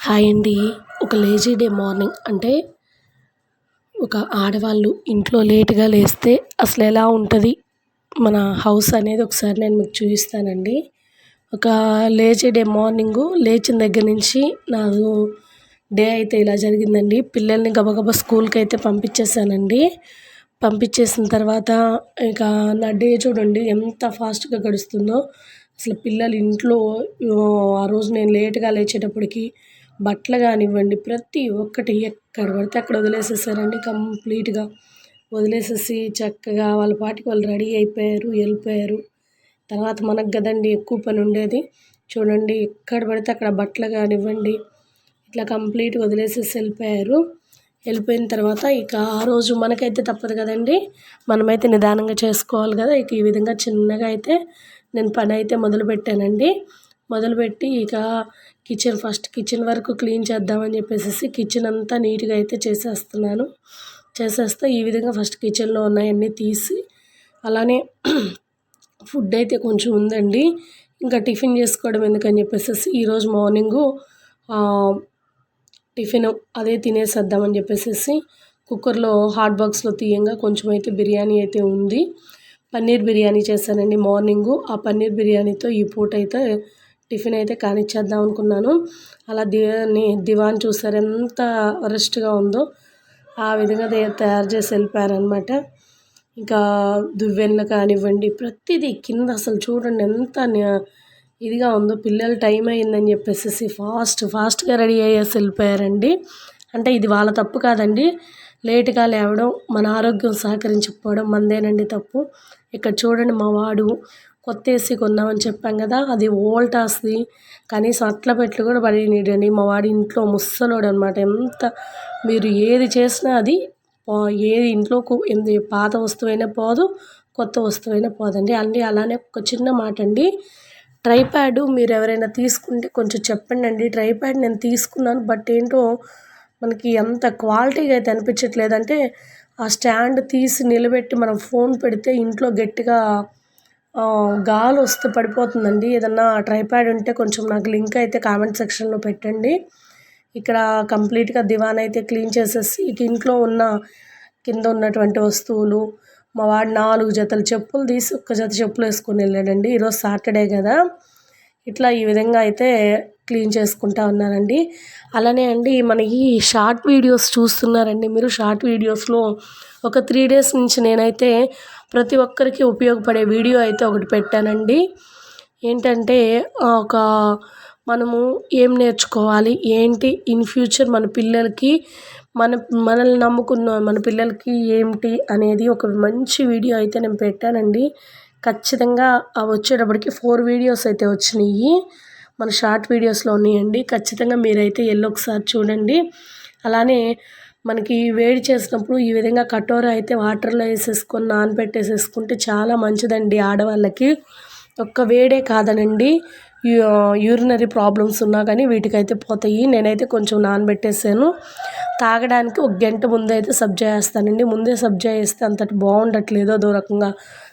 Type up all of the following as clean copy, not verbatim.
Hi అండి. ఒక lazy day morning అంటే ఒక ఆడవాళ్ళు ఇంట్లో లేట్‌గా లేస్తే అసలెలా ఉంటది? మన హౌస్ అనేది ఒకసారి నేను మీకు చూపిస్తానండి. ఒక లేజీ డే మార్నింగు లేచిన దగ్గర నుంచి నాది డే అయితే ఇలా జరిగిందండి. పిల్లల్ని గబగబా స్కూల్‌కైతే పంపించేసానండి. పంపించేసిన తర్వాత ఇక నా డే చూడండి ఎంత ఫాస్ట్‌గా గడుస్తుందో. అసలు పిల్లలు ఇంట్లో ఆ రోజు నేను లేట్‌గా లేచేటప్పటికి బట్టలు కానివ్వండి ప్రతి ఒక్కటి ఎక్కడ పడితే అక్కడ వదిలేసేసారండి కంప్లీట్‌గా. వదిలేసేసి చక్కగా వాళ్ళ పాటికి వాళ్ళు రెడీ అయిపోయారు, వెళ్ళిపోయారు. తర్వాత మనకు కదండీ ఎక్కువ పని ఉండేది. చూడండి ఎక్కడ పడితే అక్కడ బట్టలు కానివ్వండి ఇట్లా కంప్లీట్‌గా వదిలేసేసి వెళ్ళిపోయారు. వెళ్ళిపోయిన తర్వాత ఇక ఆ రోజు మనకైతే తప్పదు కదండీ! మనమైతే నిదానంగా చేసుకోవాలి కదా! ఇక ఈ విధంగా చిన్నగా అయితే నేను పని అయితే మొదలుపెట్టానండి. మొదలుపెట్టి ఇక కిచెన్ వరకు క్లీన్ చేద్దామని చెప్పేసేసి కిచెన్ అంతా నీట్‌గా అయితే చేసేస్తున్నాను. చేసేస్తే ఈ విధంగా ఫస్ట్ కిచెన్‌లో ఉన్నయన్నీ తీసి అలానే ఫుడ్ అయితే కొంచెం ఉందండి. ఇంకా టిఫిన్ చేసుకోవడం ఎందుకని చెప్పేసేసి ఈరోజు మార్నింగు టిఫిను అదే తినేసేద్దామని చెప్పేసేసి కుక్కర్‌లో హాట్ బాక్స్‌లో తీయంగా కొంచెం అయితే బిర్యానీ అయితే ఉంది. పన్నీర్ బిర్యానీ చేశానండి మార్నింగు. ఆ పన్నీర్ బిర్యానీతో ఈ పూటైతే టిఫిన్ అయితే కానిచ్చేద్దాం అనుకున్నాను. అలా దివాన్ చూసారా ఎంత వరస్ట్‌గా ఉందో. ఆ విధంగా తయారు చేసి వెళ్ళిపోయారనమాట. ఇంకా దువ్వెనలు కానివ్వండి ప్రతిదీ కింద అసలు చూడండి ఎంత ఇదిగా ఉందో. పిల్లలు టైం అయిందని చెప్పేసేసి ఫాస్ట్‌గా రెడీ అయ్యేసి వెళ్ళిపోయారండి. అంటే ఇది వాళ్ళ తప్పు కాదండి. లేట్‌గా లేవడం, మన ఆరోగ్యం సహకరించకపోవడం మనదేనండి తప్పు. ఇక్కడ చూడండి మా వాడు కొత్త ఏసీ కొన్నామని చెప్పాం కదా! అది వోల్టాస్‌ది. కనీసం అట్ల పెట్లు కూడా పడనీయడండి. మా వాడు ఇంట్లో ముసలోడనమాట. మీరు ఏది చేసినా అది ఏది ఇంట్లోకి పాత వస్తువైనా పోదు, కొత్త వస్తువైనా పోదండి. అలానే ఒక చిన్న మాటండి. ట్రైప్యాడ్ మీరెవరైనా తీసుకుంటే కొంచెం చెప్పండండి. ట్రైప్యాడ్ నేను తీసుకున్నాను. బట్ ఏంటో మనకి అంత క్వాలిటీగా అయితే అనిపించట్లేదు. అంటే ఆ స్టాండ్ తీసి నిలబెట్టి మనం ఫోన్ పెడితే ఇంట్లో గట్టిగా గాలొస్తే పడిపోతుందండి. ఏదన్నా ట్రైప్యాడ్ ఉంటే కొంచెం నాకు లింక్ అయితే కామెంట్ సెక్షన్‌లో పెట్టండి. ఇక్కడ కంప్లీట్‌గా దివాన్ అయితే క్లీన్ చేసేసి ఇక ఇంట్లో ఉన్న కింద ఉన్నటువంటి వస్తువులు మా వాడు 4 జతల చెప్పులు తీసి ఒక్క జత చెప్పులు వేసుకొని వెళ్ళాడండి. ఈరోజు సాటర్డే కదా! ఇట్లా ఈ విధంగా అయితే క్లీన్ చేసుకుంటా ఉన్నానండి. అలానే అండి మనకి షార్ట్ వీడియోస్ చూస్తున్నారండి మీరు. షార్ట్ వీడియోస్‌లో ఒక 3 డేస్ నుంచి నేనైతే ప్రతి ఒక్కరికి ఉపయోగపడే వీడియో అయితే ఒకటి పెట్టానండి. ఏంటంటే ఒక మనము ఏం నేర్చుకోవాలి, ఏంటి ఇన్ ఫ్యూచర్ మన పిల్లలకి మనల్ని నమ్ముకున్న మన పిల్లలకి ఏంటి అనేది ఒక మంచి వీడియో అయితే నేను పెట్టానండి. ఖచ్చితంగా వచ్చేటప్పటికి 4 వీడియోస్ అయితే వచ్చినాయి. మన షార్ట్ వీడియోస్‌లో ఉన్నాయండి. ఖచ్చితంగా మీరైతే ఎళ్లి ఒకసారి చూడండి. అలానే మనకి వేడి చేసినప్పుడు ఈ విధంగా కటోర అయితే వాటర్‌లో వేసేసుకొని నానబెట్టేసేసుకుంటే చాలా మంచిదండి ఆడవాళ్ళకి. ఒక్క వేడే కాదనండి యూరినరీ ప్రాబ్లమ్స్ ఉన్నా కానీ వీటికైతే పోతాయి. నేనైతే కొంచెం నానబెట్టేసాను. తాగడానికి ఒక గంట ముందైతే సబ్జా ఏస్తానండి. ముందే సబ్జా ఏస్తే అంతటి బాగుండట్లేదు. అదో రకంగా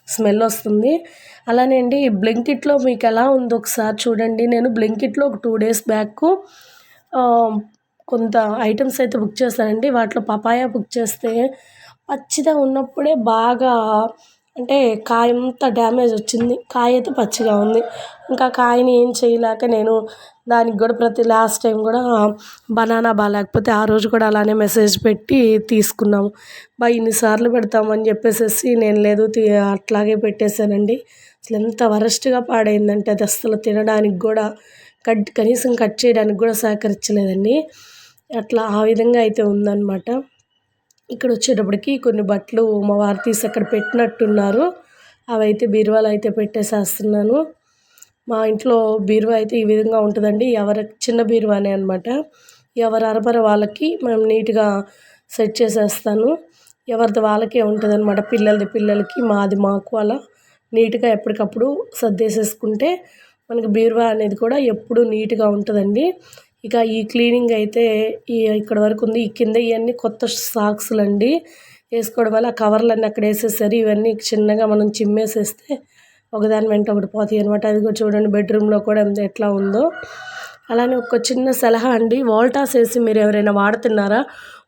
స్మెల్ వస్తుంది. అలానే అండి బ్లింకిట్‌లో మీకు ఎలా ఉందో ఒకసారి చూడండి. నేను బ్లింకిట్‌లో ఒక 2 డేస్ బ్యాకు కొంత ఐటెమ్స్ అయితే బుక్ చేశానండి. వాటిలో పపాయ బుక్ చేస్తే పచ్చిగా ఉన్నప్పుడే బాగా అంటే కాయంతా డ్యామేజ్ వచ్చింది. కాయ అయితే పచ్చిగా ఉంది. ఇంకా కాయని ఏం చేయలేక నేను దానికి కూడా లాస్ట్ టైం కూడా బనానా బాలేకపోతే ఆ రోజు కూడా అలానే మెసేజ్ పెట్టి తీసుకున్నాము. ఇన్ని సార్లు పెడతామని చెప్పేసేసి నేను లేదు అట్లాగే పెట్టేశానండి. అసలు ఎంత వరస్ట్‌గా పాడైందంటే అది అస్సలు తినడానికి కూడా కనీసం కట్ చేయడానికి కూడా సహకరించలేదండి. అట్లా ఆ విధంగా అయితే ఉందన్నమాట. ఇక్కడ వచ్చేటప్పటికి కొన్ని బట్టలు మా వారు తీసి అక్కడ పెట్టినట్టున్నారు. అవైతే బీరువాలో అయితే పెట్టేసేస్తున్నాను. మా ఇంట్లో బీరువా అయితే ఈ విధంగా ఉంటుందండి. చిన్న బీరువానే అనమాట. ఎవరి అరబర వాళ్ళకి మనం నీట్‌గా సెట్ చేసేస్తాను. ఎవరిది వాళ్ళకే ఉంటుందన్నమాట. పిల్లలది పిల్లలకి, మాది మాకు అలా నీట్‌గా ఎప్పటికప్పుడు సర్దేసేసుకుంటే మనకి బీరువా అనేది కూడా ఎప్పుడూ నీట్‌గా ఉంటుందండి. ఇక ఈ క్లీనింగ్ అయితే ఇక్కడ వరకు ఉంది. ఈ కింద ఇవన్నీ కొత్త సాక్సులండి. వేసుకోవడం వల్ల ఆ కవర్లన్నీ అక్కడ వేసేసారు. ఇవన్నీ చిన్నగా మనం చిమ్మేసేస్తే ఒకదాని వెంట ఒకటి పోతాయి అనమాట. అది కూడా చూడండి బెడ్రూమ్‌లో కూడా ఎట్లా ఉందో. అలానే ఒక చిన్న సలహా అండి, వోల్టాస్ ఏసీ మీరు ఎవరైనా వాడుతున్నారా?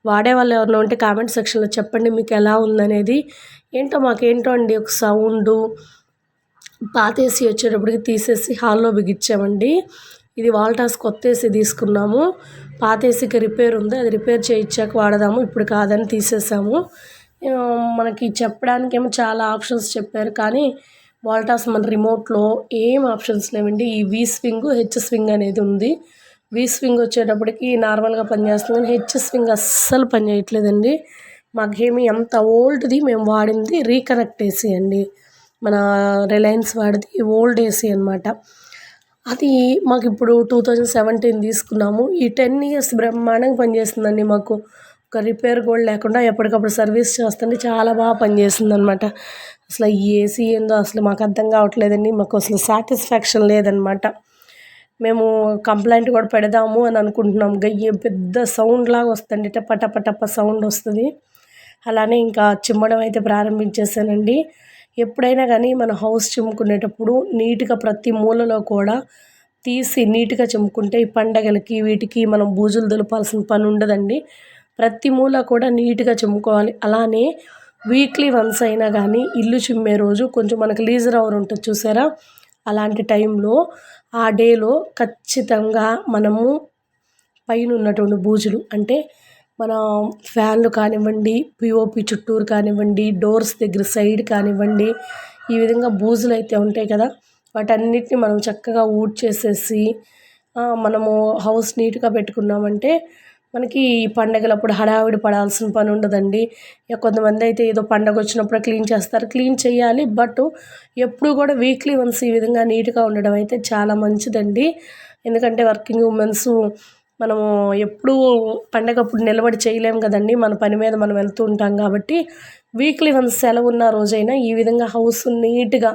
వాడేవాళ్ళు ఎవరైనా ఉంటే కామెంట్ సెక్షన్‌లో చెప్పండి మీకు ఎలా ఉందనేది. మాకేంటో అండి ఒక సౌండు పాత ఏసీ వచ్చేటప్పటికి తీసేసి హాల్‌లో బిగించామండి. ఇది వాల్టాస్ కొత్త ఏసీ తీసుకున్నాము. పాత ఏసీకి రిపేర్ ఉంది. అది రిపేర్ చేయించాక వాడదాము. ఇప్పుడు కాదని తీసేసాము. మనకి చెప్పడానికేమో చాలా ఆప్షన్స్ చెప్పారు. కానీ వాల్టాస్ మన రిమోట్‌లో ఏం ఆప్షన్స్ లేవండి. ఈ వి స్వింగ్, హెచ్ స్వింగ్ అనేది ఉంది. వి స్వింగ్ వచ్చేటప్పటికి నార్మల్‌గా పనిచేస్తుంది. కానీ హెచ్ స్వింగ్ అస్సలు పనిచేయట్లేదండి. మాకేమి అంత ఓల్డ్‌ది మేము వాడింది రీకనెక్ట్ ఏసీ అండి. మన రిలయన్స్ వాడిది ఓల్డ్ ఏసీ అనమాట. అది మాకిప్పుడు 2017 తీసుకున్నాము. ఈ 10 ఇయర్స్ బ్రహ్మాండంగా పనిచేస్తుందండి మాకు. ఒక రిపేర్ కూడా లేకుండా ఎప్పటికప్పుడు సర్వీస్ చేస్తుంటే చాలా బాగా పనిచేస్తుందనమాట. అసలు ఈ ఏసీ ఏందో అసలు మాకు అర్థం కావట్లేదండి. మాకు అసలు సాటిస్ఫాక్షన్ లేదనమాట. మేము కంప్లెయింట్ కూడా పెడదాము అని అనుకుంటున్నాం. పెద్ద సౌండ్‌లాగా వస్తుంది. టప టప టప సౌండ్ వస్తది. అలానే ఇంకా చిమ్మడం అయితే ప్రారంభించేసానండి. ఎప్పుడైనా కానీ మన హౌస్ చిమ్ముకునేటప్పుడు నీట్‌గా ప్రతి మూలలో కూడా తీసి నీట్‌గా చిమ్ముకుంటే ఈ పండగలకి వీటికి మనం బూజులు దులపాల్సిన పని ఉండదండి. ప్రతి మూల కూడా నీట్‌గా చిమ్ముకోవాలి. అలానే వీక్లీ వన్స్ అయినా కానీ ఇల్లు చిమ్మే రోజు కొంచెం మనకు లీజర్ అవర్ ఉంటుంది చూసారా? అలాంటి టైంలో ఆ డేలో ఖచ్చితంగా మనము పైన ఉన్నటువంటి బూజులు అంటే మన ఫ్యాన్లు కానివ్వండి, పిఓపి చుట్టూరు కానివ్వండి, డోర్స్ దగ్గర సైడ్ కానివ్వండి, ఈ విధంగా బూజులు అయితే ఉంటాయి కదా, వాటన్నిటిని మనం చక్కగా ఊడ్చేసేసి మనము హౌస్ నీట్‌గా పెట్టుకున్నామంటే మనకి ఈ పండగలప్పుడు హడావిడి పడాల్సిన పని ఉండదండి. కొంతమంది అయితే ఏదో పండగ వచ్చినప్పుడు క్లీన్ చేస్తారు. క్లీన్ చేయాలి. బట్ ఎప్పుడు కూడా వీక్లీ వన్స్ ఈ విధంగా నీట్‌గా ఉండడం అయితే చాలా మంచిదండి. ఎందుకంటే వర్కింగ్ ఉమెన్స్ మనము ఎప్పుడూ పండగప్పుడు నిలబడి చేయలేము కదండీ. మన పని మీద మనం వెళ్తూ ఉంటాం కాబట్టి వీక్లీ వన్స్ సెలవు ఉన్న రోజైనా ఈ విధంగా హౌస్ నీట్‌గా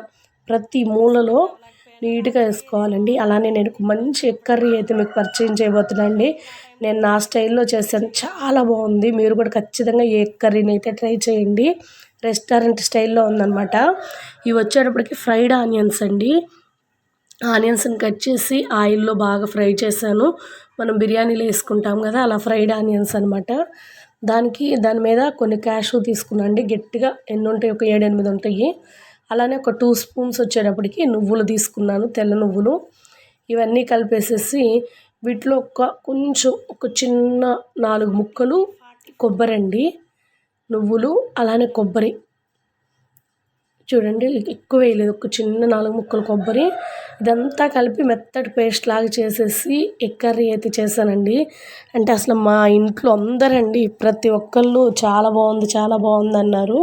ప్రతి మూలలో నీట్‌గా వేసుకోవాలండి. అలానే నేను ఒక మంచి ఎగ్ కర్రీ అయితే మీకు పరిచయం చేయబోతున్నా అండి. నేను నా స్టైల్‌లో చేశాను. చాలా బాగుంది. మీరు కూడా ఖచ్చితంగా ఈ ఎగ్ కర్రీని అయితే ట్రై చేయండి. రెస్టారెంట్ స్టైల్‌లో ఉందనమాట. ఇవి వచ్చేటప్పటికి ఫ్రైడ్ ఆనియన్స్ అండి. ఆనియన్స్‌ని కట్ చేసి ఆయిల్‌లో బాగా ఫ్రై చేశాను. మనం బిర్యానీలో వేసుకుంటాం కదా, అలా ఫ్రైడ్ ఆనియన్స్ అనమాట. దాని మీద కొన్ని క్యాషు తీసుకున్నా అండి. గట్టిగా ఎన్ని ఉంటాయి, ఒక 7, 8 ఉంటాయి. అలానే ఒక 2 స్పూన్స్ వచ్చేటప్పటికి నువ్వులు తీసుకున్నాను, తెల్ల నువ్వులు. ఇవన్నీ కలిపేసేసి వీటిలో కొంచెం ఒక చిన్న 4 ముక్కలు కొబ్బరండి, నువ్వులు అలానే కొబ్బరి చూడండి, ఎక్కువ వేయలేదు, ఒక చిన్న 4 ముక్కలు కొబ్బరి. ఇదంతా కలిపి మెత్తటి పేస్ట్ లాగా చేసేసి ఎగ్ కర్రీ అయితే చేశానండి. అంటే అసలు మా ఇంట్లో అందరండి ప్రతి ఒక్కళ్ళు చాలా బాగుంది, చాలా బాగుంది అన్నారు.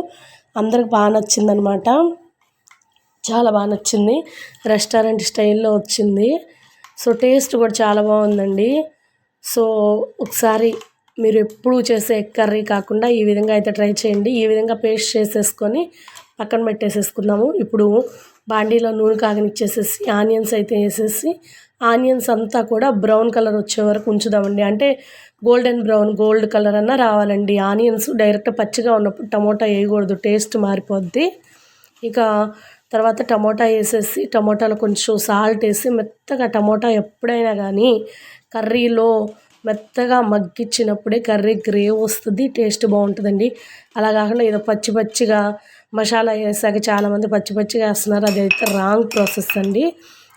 అందరికి బాగా నచ్చిందనమాట. చాలా బాగా నచ్చింది. రెస్టారెంట్ స్టైల్‌లో వచ్చింది. సో టేస్ట్ కూడా చాలా బాగుందండి. సో ఒకసారి మీరు ఎప్పుడూ చేసే ఎగ్ కర్రీ కాకుండా ఈ విధంగా అయితే ట్రై చేయండి. ఈ విధంగా పేస్ట్ చేసేసుకొని పక్కన పెట్టేసేసుకుందాము. ఇప్పుడు బాండీలో నూనె కాగనిచ్చేసేసి ఆనియన్స్ అయితే వేసేసి ఆనియన్స్ అంతా కూడా బ్రౌన్ కలర్ వచ్చే వరకు ఉంచుదామండి. అంటే గోల్డెన్ బ్రౌన్, గోల్డ్ కలర్ అన్నా రావాలండి. ఆనియన్స్ డైరెక్ట్ పచ్చిగా ఉన్నప్పుడు టమోటా వేయకూడదు, టేస్ట్ మారిపోద్ది. ఇక తర్వాత టమోటా వేసేసి టమోటాలో కొంచెం సాల్ట్ వేసి మెత్తగా టమోటా ఎప్పుడైనా కానీ కర్రీలో మెత్తగా మగ్గించినప్పుడే కర్రీ గ్రేవ్ వస్తుంది, టేస్ట్ బాగుంటుందండి. అలా కాకుండా ఏదో పచ్చి పచ్చిగా మసాలా వేసాక చాలామంది పచ్చి పచ్చిగా వేస్తున్నారు, అదైతే రాంగ్ ప్రాసెస్ అండి.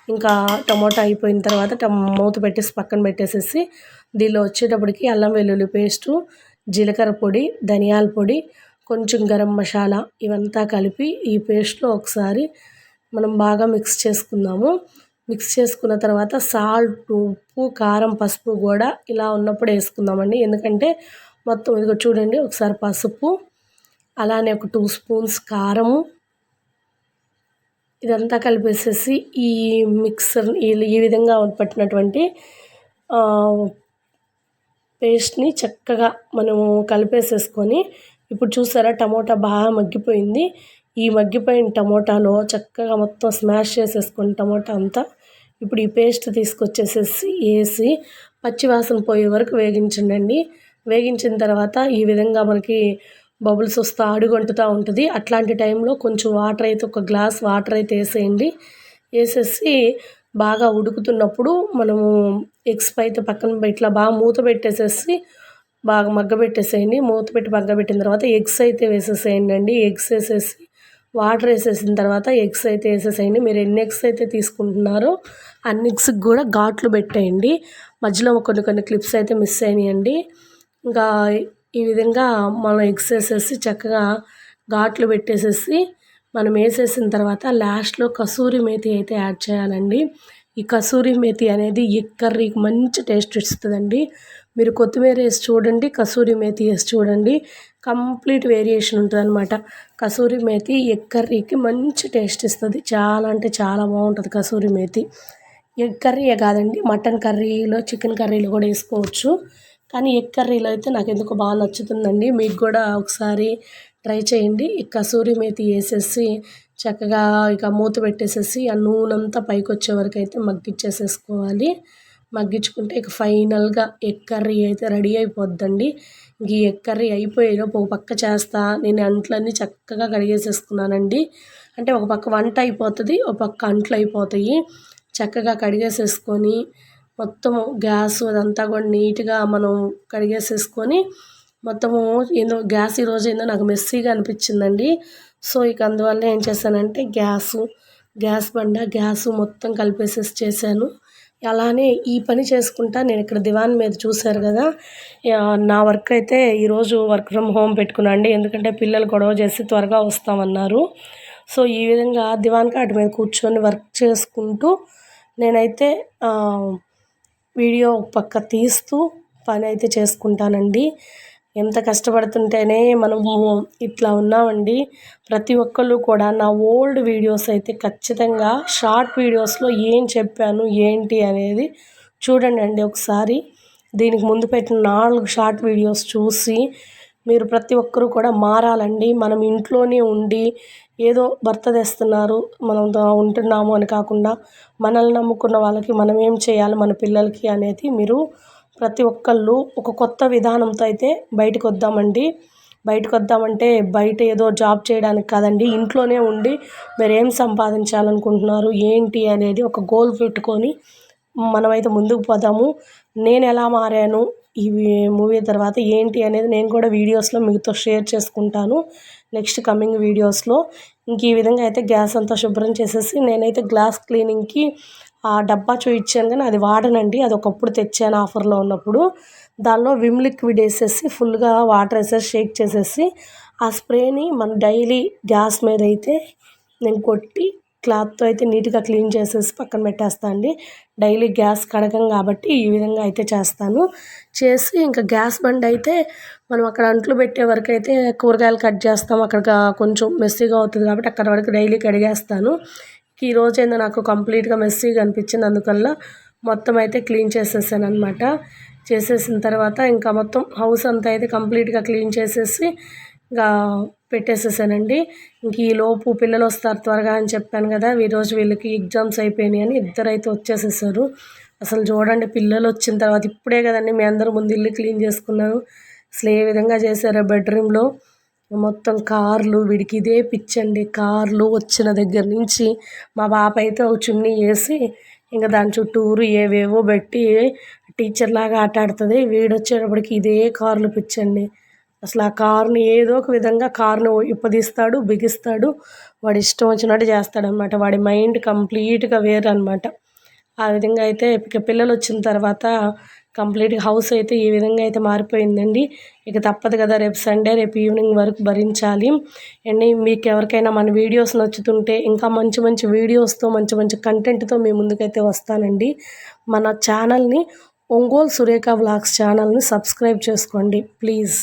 ఇంకా టమోటా అయిపోయిన తర్వాత మూత పెట్టేసి పక్కన పెట్టేసేసి దీనిలో వచ్చేటప్పటికి అల్లం వెల్లుల్లి పేస్టు, జీలకర్ర పొడి, ధనియాల పొడి, కొంచెం గరం మసాలా ఇవంతా కలిపి ఈ పేస్ట్లో ఒకసారి మనం బాగా మిక్స్ చేసుకుందాము. మిక్స్ చేసుకున్న తర్వాత సాల్ట్, ఉప్పు, కారం, పసుపు కూడా ఇలా ఉన్నప్పుడు వేసుకుందామండి. ఎందుకంటే మొత్తం ఇదిగో చూడండి, ఒకసారి పసుపు, అలానే ఒక 2 స్పూన్స్ కారము, ఇదంతా కలిపేసేసి ఈ మిక్సర్ ఈ విధంగా పట్టినటువంటి పేస్ట్ని చక్కగా మనము కలిపేసేసుకొని ఇప్పుడు చూసారా టమోటా బాగా మగ్గిపోయింది. ఈ మగ్గిపోయిన టమోటాలో చక్కగా మొత్తం స్మాష్ చేసేసుకొని టమోటా అంతా ఇప్పుడు ఈ పేస్ట్ తీసుకొచ్చేసేసి వేసి పచ్చివాసన పోయే వరకు వేగించండి. వేగించిన తర్వాత ఈ విధంగా మనకి బబుల్స్ వస్తూ అడుగంటుతూ ఉంటుంది. అట్లాంటి టైంలో కొంచెం వాటర్ అయితే, ఒక గ్లాస్ వాటర్ అయితే వేసేయండి. వేసేసి బాగా ఉడుకుతున్నప్పుడు మనము ఎగ్స్ అయితే పక్కన ఇట్లా బాగా మూత పెట్టేసేసి బాగా మగ్గబెట్టేసేయండి. మూత పెట్టి మగ్గబెట్టిన తర్వాత ఎగ్స్ అయితే వేసేసేయండి. ఎగ్స్ వేసేసి వాటర్ వేసేసిన తర్వాత ఎగ్స్ అయితే వేసేసేయండి. మీరు ఎన్ని ఎగ్స్ అయితే తీసుకుంటున్నారో అన్ని ఎగ్స్కి కూడా ఘాట్లు పెట్టేయండి. మధ్యలో కొన్ని క్లిప్స్ అయితే మిస్ అయినాయండి. ఇంకా ఈ విధంగా మనం ఎగ్స్ వేసేసి చక్కగా ఘాట్లు పెట్టేసేసి మనం వేసేసిన తర్వాత లాస్ట్లో కసూరి మేతి అయితే యాడ్ చేయాలండి. ఈ కసూరి మేతి అనేది ఎగ్ కర్రీకి మంచి టేస్ట్ ఇస్తుందండి. మీరు కొత్తిమీర వేసి చూడండి, కసూరి మేతి వేసి చూడండి, కంప్లీట్ వేరియేషన్ ఉంటుందన్నమాట. కసూరి మేతి ఎగ్ కర్రీకి మంచి టేస్ట్ ఇస్తుంది. చాలా అంటే చాలా బాగుంటుంది కసూరి మేతి. ఎగ్ కర్రీయే కాదండి, మటన్ కర్రీలో చికెన్ కర్రీలో కూడా వేసుకోవచ్చు. కానీ ఎగ్ కర్రీలో అయితే నాకు ఎందుకో బాగా నచ్చుతుందండి. మీకు కూడా ఒకసారి ట్రై చేయండి. ఈ కసూరి మేతి వేసేసి చక్కగా ఇక మూత పెట్టేసేసి ఆ నూనెంతా పైకి వచ్చే వరకు అయితే మగ్గిచ్చేసేసుకోవాలి. మగ్గించుకుంటే ఇక ఫైనల్గా ఎగ్ కర్రీ అయితే రెడీ అయిపోద్దండి. ఈ ఎగ్ కర్రీ అయిపోయేలోపు ఒక పక్క చేస్తా నేను అంట్లన్నీ చక్కగా కడిగేసేసుకున్నానండి. అంటే ఒక పక్క వంట అయిపోతుంది, ఒక పక్క అంట్లు అయిపోతాయి. చక్కగా కడిగేసేసుకొని మొత్తము గ్యాస్ అదంతా కూడా నీట్గా మనం కడిగేసేసుకొని మొత్తము ఏందో గ్యాస్ ఈరోజు ఏందో నాకు మెస్సీగా అనిపించిందండి. సో ఇక అందువల్ల ఏం చేశానంటే గ్యాస్ మొత్తం కలిపేసేసి చేశాను. అలానే ఈ పని చేసుకుంటా నేను ఇక్కడ దివాన్ మీద చూశారు కదా, నా వర్క్ అయితే ఈరోజు వర్క్ ఫ్రమ్ హోమ్ పెట్టుకున్నాను అండి. ఎందుకంటే పిల్లలు గొడవ చేసి త్వరగా వస్తామన్నారు. సో ఈ విధంగా దివాన్ కాట్ మీద కూర్చొని వర్క్ చేసుకుంటూ నేనైతే వీడియో పక్క తీస్తూ పని అయితే చేసుకుంటానండి. ఎంత కష్టపడుతుంటేనే మనము ఇట్లా ఉన్నామండి. ప్రతి ఒక్కళ్ళు కూడా నా ఓల్డ్ వీడియోస్ అయితే ఖచ్చితంగా షార్ట్ వీడియోస్లో ఏం చెప్పాను ఏంటి అనేది చూడండి ఒకసారి. దీనికి ముందు పెట్టిన 4 షార్ట్ వీడియోస్ చూసి మీరు ప్రతి ఒక్కరూ కూడా మారాలండి. మనం ఇంట్లోనే ఉండి ఏదో భర్త తెస్తున్నారు మనం ఉంటున్నాము అని కాకుండా మనల్ని నమ్ముకున్న వాళ్ళకి మనం ఏం చేయాలి మన పిల్లలకి అనేది మీరు ప్రతి ఒక్కళ్ళు ఒక కొత్త విధానంతో అయితే బయటకు వద్దామండి. బయటకు వద్దామంటే బయట ఏదో జాబ్ చేయడానికి కాదండి, ఇంట్లోనే ఉండి మీరు ఏం సంపాదించాలనుకుంటున్నారు ఏంటి అనేది ఒక గోల్ పెట్టుకొని మనమైతే ముందుకు పోదాము. నేను ఎలా మారాను ఈ మూవీ తర్వాత ఏంటి అనేది నేను కూడా వీడియోస్లో మీతో షేర్ చేసుకుంటాను నెక్స్ట్ కమింగ్ వీడియోస్లో. ఇంక ఈ విధంగా అయితే గ్యాస్ అంతా శుభ్రం చేసేసి నేనైతే గ్లాస్ క్లీనింగ్కి ఆ డబ్బా చూపించాను కానీ అది వాడనండి. అది ఒకప్పుడు తెచ్చాను ఆఫర్లో ఉన్నప్పుడు. దానిలో విమ్ లిక్విడ్ వేసేసి ఫుల్గా వాటర్ వేసేసి షేక్ చేసేసి ఆ స్ప్రేని మన డైలీ గ్యాస్ మీద అయితే నేను కొట్టి క్లాత్తో అయితే నీట్గా క్లీన్ చేసేసి పక్కన పెట్టేస్తాను అండి. డైలీ గ్యాస్ కడగం కాబట్టి ఈ విధంగా అయితే చేస్తాను. చేసి ఇంకా గ్యాస్ బండ్ అయితే మనం అక్కడ అంట్లు పెట్టే వరకు అయితే కూరగాయలు కట్ చేస్తాం, అక్కడ కొంచెం మెస్సీగా అవుతుంది కాబట్టి అక్కడ వరకు డైలీ కడిగేస్తాను. ఈరోజు ఏందో నాకు కంప్లీట్గా మెస్సీగా అనిపించింది, అందువల్ల మొత్తం అయితే క్లీన్ చేసేసాను అనమాట. చేసేసిన తర్వాత ఇంకా మొత్తం హౌస్ అంతా అయితే కంప్లీట్గా క్లీన్ చేసేసి ఇంకా పెట్టేసేసానండి. ఇంక ఈలోపు పిల్లలు వస్తారు త్వరగా అని చెప్పాను కదా, ఈరోజు వీళ్ళకి ఎగ్జామ్స్ అయిపోయినాయి అని ఇద్దరైతే వచ్చేసేసారు. అసలు చూడండి పిల్లలు వచ్చిన తర్వాత ఇప్పుడే కదండి మీ అందరూ ముందు ఇల్లు క్లీన్ చేసుకున్నాను. అసలు ఏ విధంగా చేశారో బెడ్రూమ్లో మొత్తం కార్లు, వీడికి ఇదే పిచ్చండి. కార్లు వచ్చిన దగ్గర నుంచి మా పాప అయితే ఒక చున్నీ వేసి ఇంకా దాని చుట్టూరు ఏవేవో పెట్టి టీచర్ లాగా ఆట ఆడుతుంది. వీడు వచ్చేటప్పటికి ఇదే కార్లు పిచ్చండి. అసలు ఆ కారుని ఏదో ఒక విధంగా కారుని ఇప్పదీస్తాడు, బిగిస్తాడు, వాడు ఇష్టం వచ్చినట్టు చేస్తాడనమాట. వాడి మైండ్ కంప్లీట్గా వేరు అనమాట. ఆ విధంగా అయితే ఇక పిల్లలు వచ్చిన తర్వాత కంప్లీట్గా హౌస్ అయితే ఈ విధంగా అయితే మారిపోయిందండి. ఇక తప్పదు కదా, రేపు సండే, రేపు ఈవినింగ్ వరకు భరించాలి. అండ్ మీకు ఎవరికైనా మన వీడియోస్ నచ్చుతుంటే ఇంకా మంచి మంచి వీడియోస్తో మంచి మంచి కంటెంట్తో మీ ముందుకైతే వస్తానండి. మన ఛానల్ని ఒంగోలు సురేఖ వ్లాగ్స్ ఛానల్ని సబ్స్క్రైబ్ చేసుకోండి ప్లీజ్.